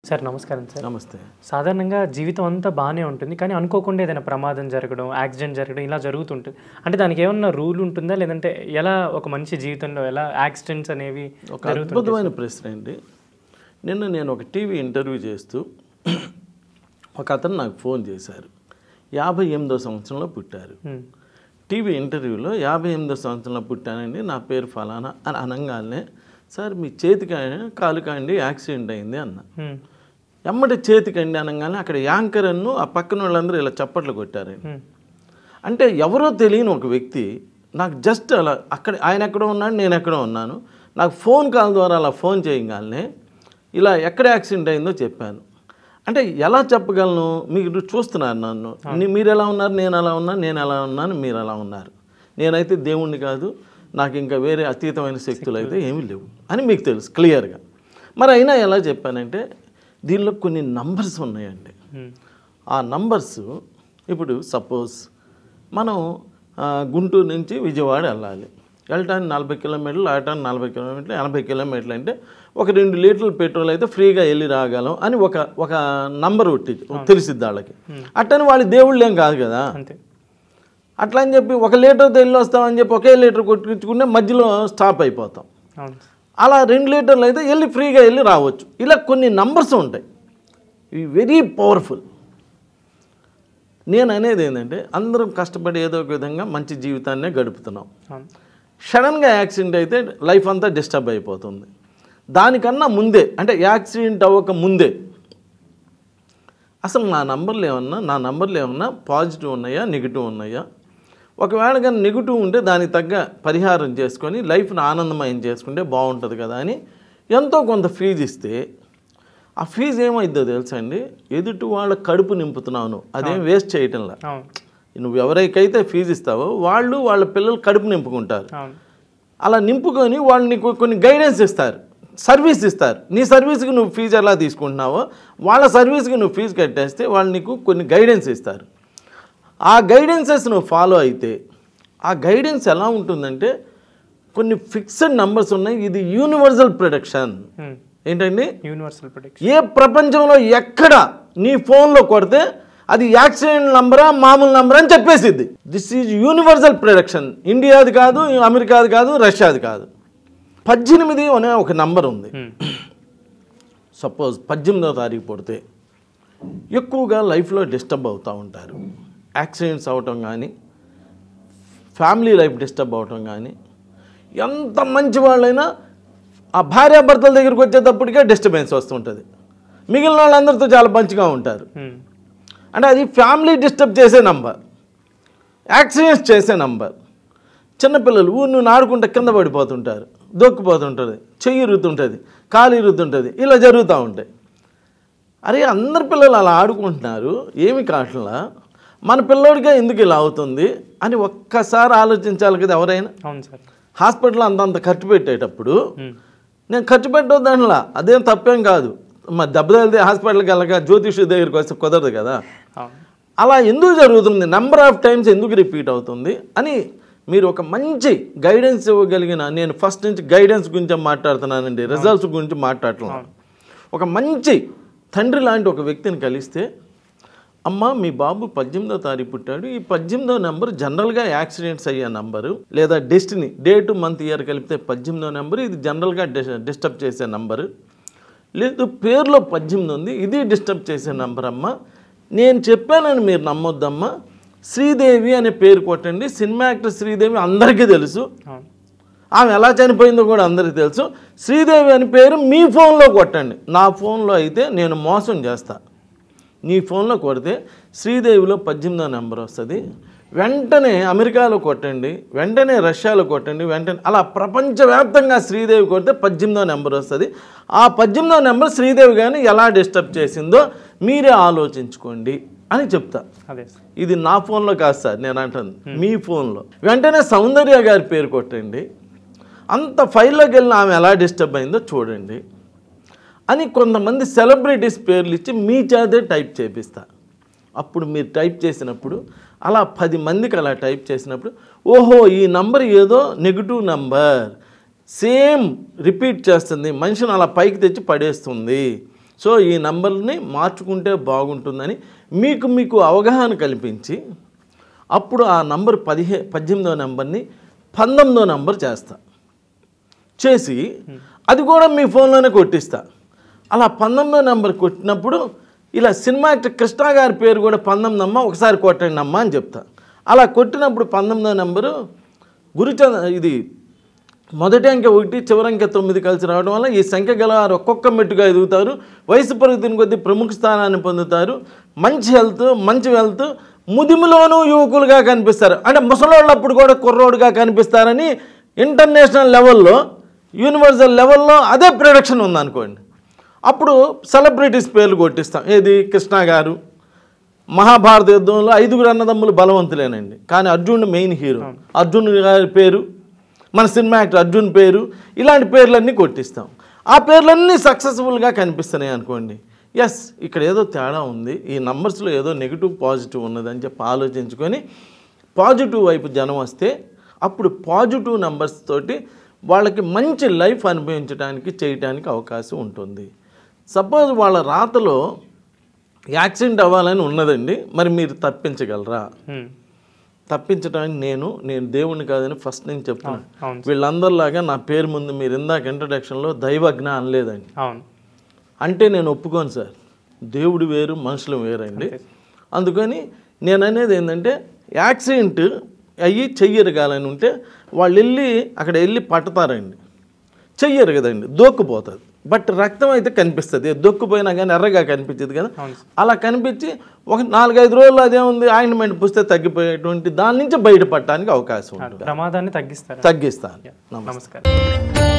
Sir నమస్కారం sir. నమస్తే. సాధారణంగా జీవితం అంతా బాగానే ఉంటుంది, కానీ అనుకోకుండా ఏదైనా ప్రమాదం జరగడం, యాక్సిడెంట్ జరగడం ఇలా జరుగుతుంటుంది. అంటే దానికి ఏమన్నా రూల్ ఉంటుందా, లేదంటే ఎలా ఒక మనిషి జీవితంలో ఎలా యాక్సిడెంట్స్ అనేవి ఒక అద్భుతమైన ప్రశ్న అండి. నిన్న నేను ఒక టీవీ ఇంటర్వ్యూ చేస్తూ ఒక అతను నాకు ఫోన్ చేశారు. 58వ సంవత్సరంలో పుట్టారు. టీవీ ఇంటర్వ్యూలో 58వ సంవత్సరంలో పుట్టానండి, నా పేరు ఫలానా అని అనగానే, సార్ మీ చేతికి కాలుకండి యాక్సిడెంట్ అయింది అన్న. ఎమ్మటి చేతికండి అనగానే అక్కడ యాంకర్ అన్ను ఆ పక్కన వాళ్ళందరూ ఇలా చప్పట్లు కొట్టారండి. అంటే ఎవరో తెలియని ఒక వ్యక్తి నాకు జస్ట్ అలా అక్కడ ఆయన ఎక్కడో ఉన్నాడు, నేను ఎక్కడో ఉన్నాను, నాకు ఫోన్ కాల్ ద్వారా అలా ఫోన్ చేయగానే ఇలా ఎక్కడ యాక్సిడెంట్ అయిందో చెప్పాను. అంటే ఎలా చెప్పగలను? మీరు చూస్తున్నారు నన్ను, మీరు ఎలా ఉన్నారు, నేను ఎలా ఉన్నాను, నేను ఎలా ఉన్నాను, మీరు ఎలా ఉన్నారు. నేనైతే దేవుణ్ణి కాదు, నాకు ఇంకా వేరే అతీతమైన శక్తులు అయితే ఏమీ లేవు అని మీకు తెలుసు క్లియర్గా. మరి అయినా ఎలా చెప్పానంటే దీనిలో కొన్ని నంబర్స్ ఉన్నాయండి. ఆ నంబర్స్ ఇప్పుడు సపోజ్ మనం గుంటూరు నుంచి విజయవాడ వెళ్ళాలి, వెళ్ళటానికి 40 కిలోమీటర్లు, ఆడటానికి 40 కిలోమీటర్లు, 80 కిలోమీటర్లు అంటే ఒక 2 లీటర్ల పెట్రోల్ అయితే ఫ్రీగా వెళ్ళి రాగలం అని ఒక నంబర్ ఒట్టి తెలిసిద్ది వాళ్ళకి. అట్టని వాళ్ళు దేవుళ్ళు ఏం కాదు కదా. అట్లా అని చెప్పి 1 లీటర్ వెళ్ళి వస్తామని చెప్పి ఒకే లీటర్ కొట్టించుకుంటే మధ్యలో స్టాప్ అయిపోతాం. అలా 2 లీటర్లు అయితే వెళ్ళి ఫ్రీగా వెళ్ళి రావచ్చు. ఇలా కొన్ని నంబర్స్ ఉంటాయి, ఇవి వెరీ పవర్ఫుల్. నేను అనేది ఏంటంటే అందరం కష్టపడి ఏదో ఒక విధంగా మంచి జీవితాన్నే గడుపుతున్నాం. సడన్గా యాక్సిడెంట్ అయితే లైఫ్ అంతా డిస్టర్బ్ అయిపోతుంది. దానికన్నా ముందే అంటే యాక్సిడెంట్ అవ్వక ముందే అసలు నా నంబర్లు ఏమన్నా పాజిటివ్ ఉన్నాయా, నెగిటివ్ ఉన్నాయా? ఒకవేళ కానీ నెగిటివ్ ఉంటే దానికి తగ్గ పరిహారం చేసుకొని లైఫ్ని ఆనందమయం చేసుకుంటే బాగుంటుంది కదా అని ఎంతో కొంత ఫీజు ఇస్తే ఆ ఫీజు ఏమైద్దో తెలుసా అండి, ఎదుటి వాళ్ళ కడుపు నింపుతున్నావు, అదేం వేస్ట్ చేయటంలా. నువ్వు ఎవరికైతే ఫీజు ఇస్తావో వాళ్ళు వాళ్ళ పిల్లలు కడుపు నింపుకుంటారు. అలా నింపుకొని వాళ్ళు నీకు కొన్ని గైడెన్స్ ఇస్తారు, సర్వీస్ ఇస్తారు. నీ సర్వీస్కి నువ్వు ఫీజు ఎలా తీసుకుంటున్నావో వాళ్ళ సర్వీస్కి నువ్వు ఫీజు కట్టేస్తే వాళ్ళు నీకు కొన్ని గైడెన్స్ ఇస్తారు. ఆ గైడెన్సెస్ నువ్వు ఫాలో అయితే ఆ గైడెన్స్ ఎలా ఉంటుందంటే కొన్ని ఫిక్స్డ్ నంబర్స్ ఉన్నాయి. ఇది యూనివర్సల్ ప్రొడక్షన్. ఏంటండి? Universal production. ఏ ప్రపంచంలో ఎక్కడ నీ ఫోన్లో కొడితే అది యాక్సిడెంట్ నంబరా మామూలు నంబర్ అని చెప్పేసిద్ది. This is universal production. ఇండియాది కాదు, అమెరికాది కాదు, రష్యాది కాదు. 18 అనే ఒక నంబర్ ఉంది. సపోజ్ 18వ తారీఖు పుడితే ఎక్కువగా లైఫ్లో డిస్టర్బ్ అవుతూ ఉంటారు. యాక్సిడెంట్స్ అవటం కానీ, ఫ్యామిలీ లైఫ్ డిస్టర్బ్ అవటం కానీ, ఎంత మంచి వాళ్ళైనా ఆ భార్యాభర్తల దగ్గరికి వచ్చేటప్పటికే డిస్టర్బెన్స్ వస్తుంటుంది. మిగిలిన వాళ్ళందరితో చాలా మంచిగా ఉంటారు. అంటే అది ఫ్యామిలీ డిస్టర్బ్ చేసే నంబర్, యాక్సిడెంట్స్ చేసే నంబర్. చిన్నపిల్లలు ఊరిని ఆడుకుంటే కింద పడిపోతుంటారు, దొక్కిపోతుంటుంది, చెయ్యి ఇరుగుతుంటుంది, కాలు ఇరుగుతుంటుంది, ఇలా జరుగుతూ ఉంటాయి. అరే అందరి పిల్లలు అలా ఆడుకుంటున్నారు, ఏమి కావట్లా, మన పిల్లోడిగా ఎందుకు ఇలా అవుతుంది అని ఒక్కసారి ఆలోచించాలి కదా ఎవరైనా. అవును సార్. హాస్పిటల్ అంతంత ఖర్చు పెట్టేటప్పుడు నేను ఖర్చు పెట్టొద్దానిలా, అదేం తప్పేం కాదు. మరి దెబ్బ తగిలితే హాస్పిటల్కి వెళ్ళక జ్యోతిషి దగ్గరికి వస్తే కుదరదు కదా. అలా ఎందుకు జరుగుతుంది, నెంబర్ ఆఫ్ టైమ్స్ ఎందుకు రిపీట్ అవుతుంది అని మీరు ఒక మంచి గైడెన్స్ ఇవ్వగలిగిన, నేను ఫస్ట్ నుంచి గైడెన్స్ గురించి మాట్లాడుతున్నానండి, రిజల్ట్స్ గురించి మాట్లాడుతున్నాను. ఒక మంచి తండ్రి లాంటి ఒక వ్యక్తిని కలిస్తే, అమ్మ మీ బాబు 18వ తారీఖు పుట్టాడు, ఈ 18వ నెంబర్ జనరల్గా యాక్సిడెంట్స్ అయ్యే నెంబరు, లేదా డెస్టినీ డేటు మంత్ ఇయర్ కలిపితే 18వ నెంబరు, ఇది జనరల్గా డిస్టర్బ్ చేసే నెంబరు. లేదు పేరులో 18 ఉంది, ఇది డిస్టర్బ్ చేసే నెంబర్ అమ్మ. నేను చెప్పానని మీరు నమ్మొద్దమ్మా, శ్రీదేవి అనే పేరు కొట్టండి. సినిమా యాక్టర్ శ్రీదేవి అందరికీ తెలుసు, ఆమె ఎలా చనిపోయిందో కూడా అందరికీ తెలుసు. శ్రీదేవి అని పేరు మీ ఫోన్లో కొట్టండి. నా ఫోన్లో అయితే నేను మోసం చేస్తా. నీ ఫోన్లో కొడితే శ్రీదేవిలో 18వ నెంబర్ వస్తుంది. వెంటనే అమెరికాలో కొట్టండి, వెంటనే రష్యాలో కొట్టండి, వెంటనే అలా ప్రపంచవ్యాప్తంగా శ్రీదేవి కొడితే 18వ నెంబర్ వస్తుంది. ఆ 18వ నెంబర్ శ్రీదేవి కానీ ఎలా డిస్టర్బ్ చేసిందో మీరే ఆలోచించుకోండి అని చెప్తా. ఇది నా ఫోన్లో కాదు సార్, నేను అంటాను మీ ఫోన్లో. వెంటనే సౌందర్య గారి పేరు కొట్టండి, అంత ఫైల్లోకి వెళ్ళిన ఆమె ఎలా డిస్టర్బ్ అయిందో చూడండి అని కొంతమంది సెలబ్రిటీస్ పేర్లు ఇచ్చి మీ చేతే టైప్ చేపిస్తా. అప్పుడు మీరు టైప్ చేసినప్పుడు అలా 10 మందికి అలా టైప్ చేసినప్పుడు, ఓహో ఈ నంబర్ ఏదో నెగిటివ్ నంబర్, సేమ్ రిపీట్ చేస్తుంది, మనిషిని అలా పైకి తెచ్చి పడేస్తుంది, సో ఈ నంబర్ని మార్చుకుంటే బాగుంటుందని మీకు అవగాహన కల్పించి అప్పుడు ఆ నంబర్ 18వ నెంబర్ని 19వ నెంబర్ చేసి అది కూడా మీ ఫోన్లోనే కొట్టిస్తా. అలా 19వ నెంబర్ కొట్టినప్పుడు ఇలా సినిమా యాక్టర్ కృష్ణ గారి పేరు కూడా 19 అమ్మ ఒకసారి కొట్టండి అమ్మ అని చెప్తా. అలా కొట్టినప్పుడు 19వ నెంబరు ఇది మొదటి అంకె 1 చివరి అంకె 9 కలిసి రావడం వల్ల ఈ సంఖ్య గల వారు ఒక్కొక్క మెట్టుగా ఎదుగుతారు, వయసు పెరుగుతున్న కొద్దీ ప్రముఖ స్థానాన్ని పొందుతారు, మంచి హెల్త్, మంచి వెల్త్, ముదిమిలోనూ యువకులుగా కనిపిస్తారు. అంటే ముసలోళ్ళప్పుడు కూడా కుర్రోడుగా కనిపిస్తారని ఇంటర్నేషనల్ లెవెల్లో, యూనివర్సల్ లెవెల్లో అదే ప్రొడక్షన్ ఉందనుకోండి. అప్పుడు సెలబ్రిటీస్ పేర్లు కొట్టిస్తాం. ఏది కృష్ణ గారు, మహాభారత యుద్ధంలో 5 అన్నదమ్ములు బలవంతులేనండి, కానీ అర్జునుడు మెయిన్ హీరో, అర్జున్ గారి పేరు, మన సినిమా యాక్టర్ అర్జున్ పేరు, ఇలాంటి పేర్లన్నీ కొట్టిస్తాం. ఆ పేర్లన్నీ సక్సెస్ఫుల్గా కనిపిస్తున్నాయి అనుకోండి. ఎస్, ఇక్కడ ఏదో తేడా ఉంది, ఈ నంబర్స్లో ఏదో నెగిటివ్ పాజిటివ్ ఉన్నదని చెప్పి ఆలోచించుకొని పాజిటివ్ వైపు జనం వస్తే అప్పుడు పాజిటివ్ నెంబర్స్ తోటి వాళ్ళకి మంచి లైఫ్ అనుభవించడానికి చేయడానికి అవకాశం ఉంటుంది. సపోజ్ వాళ్ళ రాతలో యాక్సిడెంట్ అవ్వాలని ఉన్నదండి, మరి మీరు తప్పించగలరా? తప్పించడానికి నేను దేవుణ్ణి కాదని ఫస్ట్ నేను చెప్తాను. వీళ్ళందరిలాగా నా పేరు ముందు మీరు ఇందాక ఇంట్రడక్షన్లో దైవజ్ఞ అనలేదండి. అంటే నేను ఒప్పుకోను సార్, దేవుడు వేరు మనుషులు వేరండి. అందుకని నేను అనేది ఏంటంటే యాక్సిడెంట్ అయ్యి చెయ్యరగాలని ఉంటే వాళ్ళు అక్కడ వెళ్ళి పట్టుతారండి, చెయ్యరు కదండి, దొక్కుపోతుంది. బట్ రక్తం అయితే కనిపిస్తుంది, దొక్కుపోయినా కానీ ఎర్రగా కనిపించదు కదా. అలా కనిపించి ఒక 4-5 రోజులు అదేముంది ఆయింట్మెంట్ పూస్తే తగ్గిపోయేటువంటి దాని నుంచి బయటపడటానికి అవకాశం ఉంటుంది. ప్రమాదాన్ని తగ్గిస్తాను. నమస్కారం.